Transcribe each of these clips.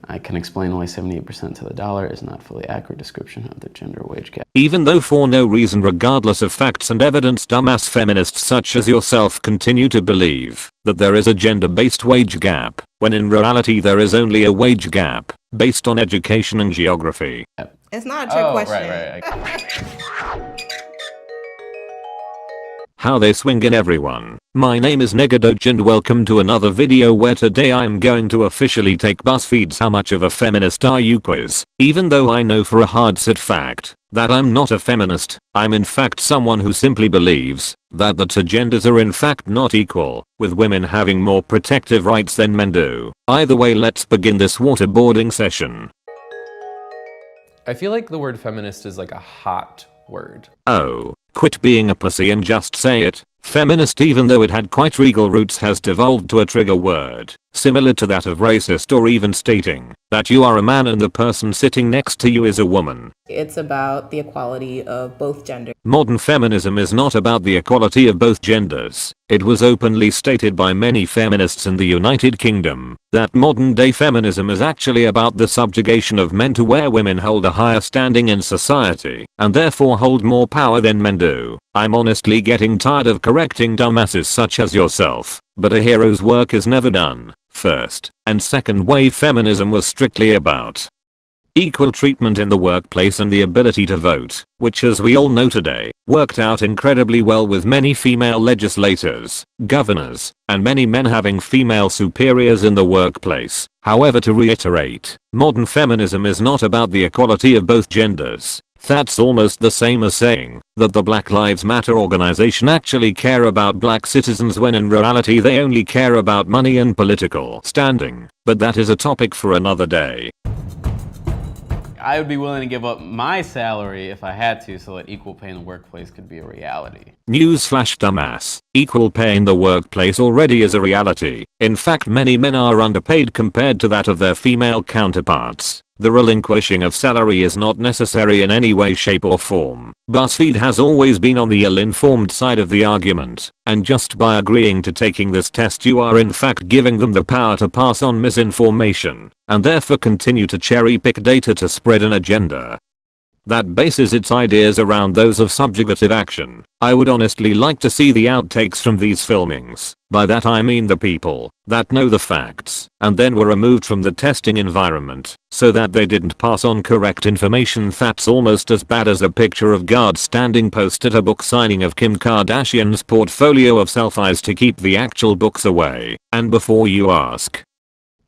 I can explain why 78% to the dollar is not fully accurate description of the gender wage gap. Even though for no reason regardless of facts and evidence dumbass feminists such as yourself continue to believe that there is a gender-based wage gap, when in reality there is only a wage gap based on education and geography. It's not a trick question. Right. How they swing in everyone. My name is Negadoge and welcome to another video where today I'm going to officially take Buzzfeed's How Much of a Feminist Are You quiz. Even though I know for a hard set fact that I'm not a feminist, I'm in fact someone who simply believes that the two genders are in fact not equal, with women having more protective rights than men do. Either way, let's begin this waterboarding session. I feel like the word feminist is like a hot word. Oh, quit being a pussy and just say it. Feminist, even though it had quite regal roots, has devolved to a trigger word, similar to that of racist or even stating that you are a man and the person sitting next to you is a woman. It's about the equality of both genders. Modern feminism is not about the equality of both genders. It was openly stated by many feminists in the United Kingdom that modern day feminism is actually about the subjugation of men to where women hold a higher standing in society and therefore hold more power than men do. I'm honestly getting tired of correcting dumbasses such as yourself, but a hero's work is never done. First and second wave feminism was strictly about equal treatment in the workplace and the ability to vote, which as we all know today, worked out incredibly well with many female legislators, governors, and many men having female superiors in the workplace. However, to reiterate, modern feminism is not about the equality of both genders. That's almost the same as saying that the Black Lives Matter organization actually care about black citizens when in reality they only care about money and political standing. But that is a topic for another day. I would be willing to give up my salary if I had to so that equal pay in the workplace could be a reality. Newsflash dumbass. Equal pay in the workplace already is a reality. In fact, many men are underpaid compared to that of their female counterparts. The relinquishing of salary is not necessary in any way, shape or form. Buzzfeed has always been on the ill-informed side of the argument, and just by agreeing to taking this test you are in fact giving them the power to pass on misinformation, and therefore continue to cherry-pick data to spread an agenda that bases its ideas around those of subjugative action. I would honestly like to see the outtakes from these filmings. By that I mean the people that know the facts and then were removed from the testing environment so that they didn't pass on correct information. That's almost as bad as a picture of God standing post at a book signing of Kim Kardashian's portfolio of selfies to keep the actual books away. And before you ask,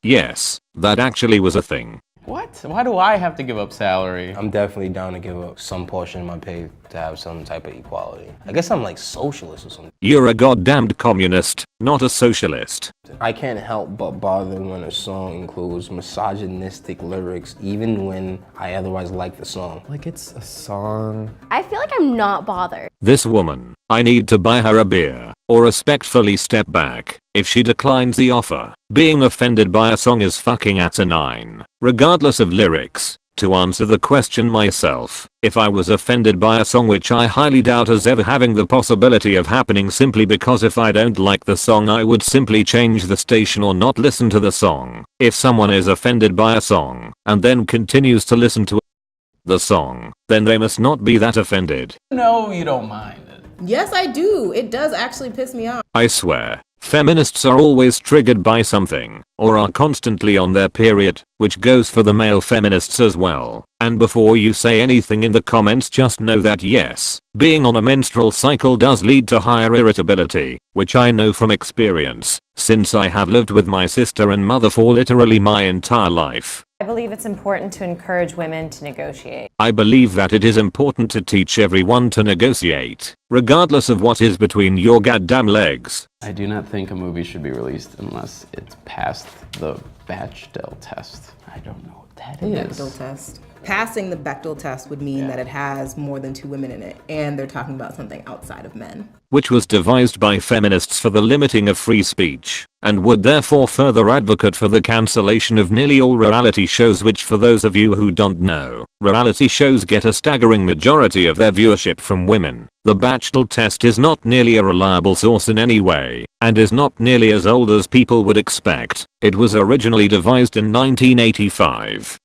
yes, that actually was a thing. What? Why do I have to give up salary? I'm definitely down to give up some portion of my pay to have some type of equality. I guess I'm like socialist or something. You're a goddamned communist, not a socialist. I can't help but bother when a song includes misogynistic lyrics, even when I otherwise like the song. Like it's a song. I feel like I'm not bothered. This woman, I need to buy her a beer, or respectfully step back, if she declines the offer. Being offended by a song is fucking asinine, regardless of lyrics. To answer the question myself, if I was offended by a song, which I highly doubt as ever having the possibility of happening, simply because if I don't like the song I would simply change the station or not listen to the song. If someone is offended by a song and then continues to listen to the song, then they must not be that offended. No, you don't mind it. Yes, I do. It does actually piss me off. I swear, feminists are always triggered by something, or are constantly on their period, which goes for the male feminists as well. And before you say anything in the comments, just know that yes, being on a menstrual cycle does lead to higher irritability, which I know from experience, since I have lived with my sister and mother for literally my entire life. I believe it's important to encourage women to negotiate. I believe that it is important to teach everyone to negotiate, regardless of what is between your goddamn legs. I do not think a movie should be released unless it's passed the Bechdel Test. I don't know what that is. Bechdel Test. Passing the Bechdel Test would mean that it has more than 2 women in it, and they're talking about something outside of men. Which was devised by feminists for the limiting of free speech, and would therefore further advocate for the cancellation of nearly all reality shows, which, for those of you who don't know, reality shows get a staggering majority of their viewership from women. The Bechdel test is not nearly a reliable source in any way, and is not nearly as old as people would expect. It was originally devised in 1985.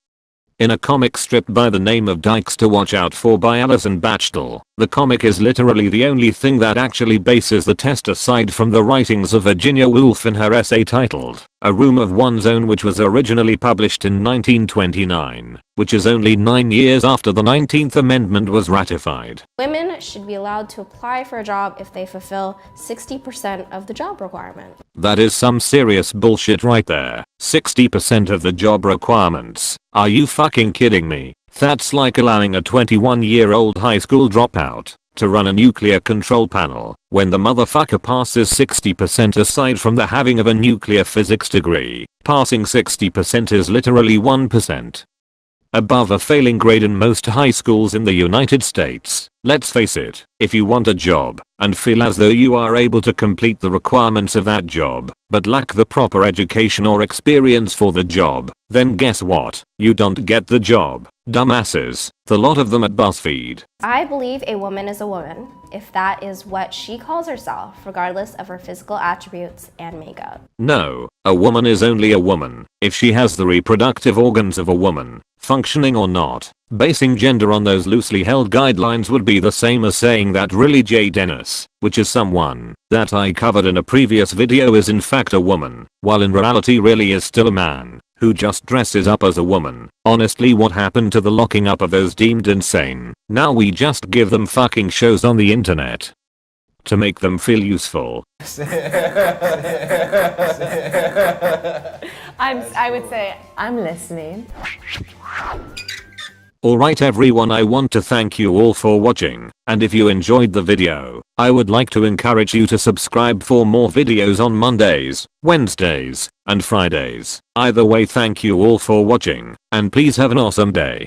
In a comic strip by the name of Dykes to Watch Out For by Alison Bechdel, the comic is literally the only thing that actually bases the test aside from the writings of Virginia Woolf in her essay titled A Room of One's Own, which was originally published in 1929, which is only 9 years after the 19th Amendment was ratified. Women should be allowed to apply for a job if they fulfill 60% of the job requirement. That is some serious bullshit right there. 60% of the job requirements. Are you fucking kidding me? That's like allowing a 21-year-old high school dropout to run a nuclear control panel when the motherfucker passes 60% aside from the having of a nuclear physics degree. Passing 60% is literally 1%. Above a failing grade in most high schools in the United States. Let's face it, if you want a job and feel as though you are able to complete the requirements of that job, but lack the proper education or experience for the job, then guess what? You don't get the job. Dumbasses. The lot of them at Buzzfeed. I believe a woman is a woman if that is what she calls herself, regardless of her physical attributes and makeup. No, a woman is only a woman if she has the reproductive organs of a woman, functioning or not. Basing gender on those loosely held guidelines would be the same as saying that really Denis, which is someone that I covered in a previous video, is in fact a woman, while in reality really is still a man who just dresses up as a woman. Honestly, what happened to the locking up of those deemed insane? Now we just give them fucking shows on the internet to make them feel useful. I would say, I'm listening. Alright everyone, I want to thank you all for watching, and if you enjoyed the video, I would like to encourage you to subscribe for more videos on Mondays, Wednesdays, and Fridays. Either way, thank you all for watching, and please have an awesome day.